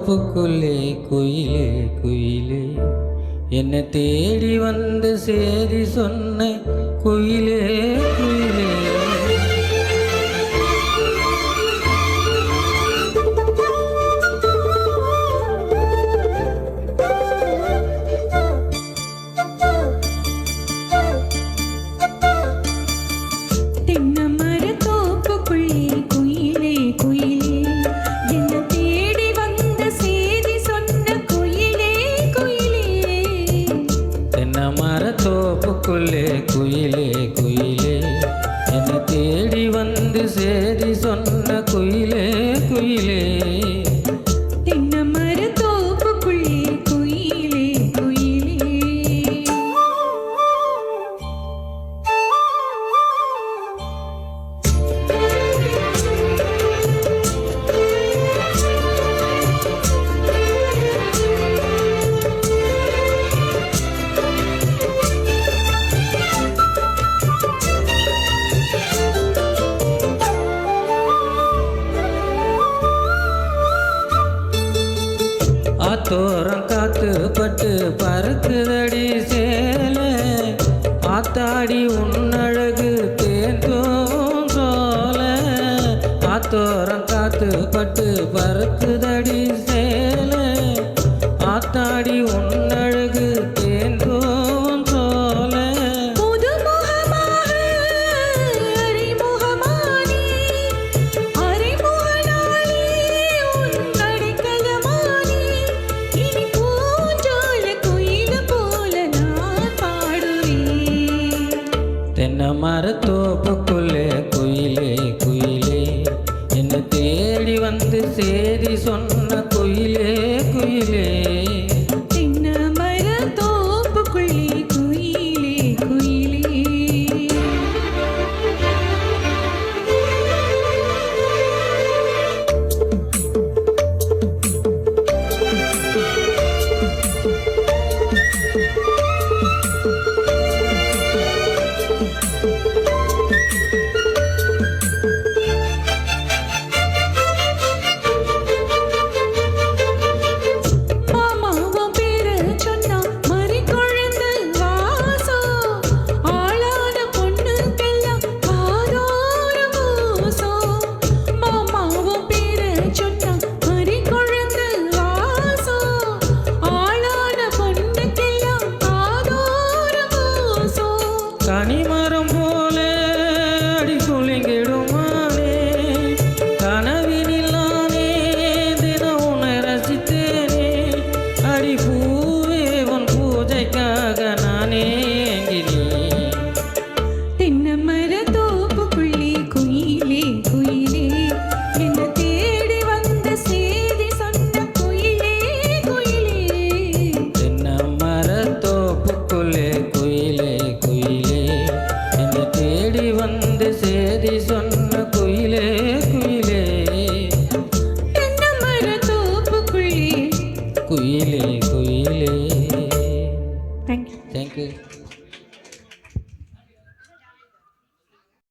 தோப்புக்குள்ளே குயிலே குயிலே என்னை தேடி வந்து சேதி சொன்ன குயிலே குயிலே. தோப்புக்குள்ளே குயிலே குயிலே என்னை தேடி வந்து சேதி சொன்ன குயிலே குயிலே. தென்னமர தோப்புக்குள்ளே குயிலே குயிலே. ஆத்தோரம் காத்து பட்டு பறக்குதடி சேல ஆத்தாடி உன்னழகு தேந்தோம் சோல. ஆத்தோரம் காத்து பட்டு பறக்குதடி சேல ஆத்தாடி உன்னழகு தேந்தோம் சோல. தென்னமர தோப்புக்குள்ளே குயிலே குயிலே என்னை தேடி வந்து சேதி சொன்ன குயிலே குயிலே. தென்னமர தோப்புக்குள்ளே குயிலே குயிலே. கனிமரம் போல அடி குலுங்கிடுமானே கனவினில் நானே தினம் உன்னை ரசித்தேனே. அடி பூவே உன் பூஜைக்காக நானே ஏங்கினேன். தென்னமர தோப்புக்குள்ளே குயிலே குயிலே என்னை தேடி வந்த சேதி சொன்ன குயிலே குயிலே. தென்னமர தோப்புக்குள்ளே குயிலே குயிலே என்னை தேடி வந்து சேதி சொன்ன குயிலே குயிலே. தென்னமர தோப்புக்குள்ளே குயிலே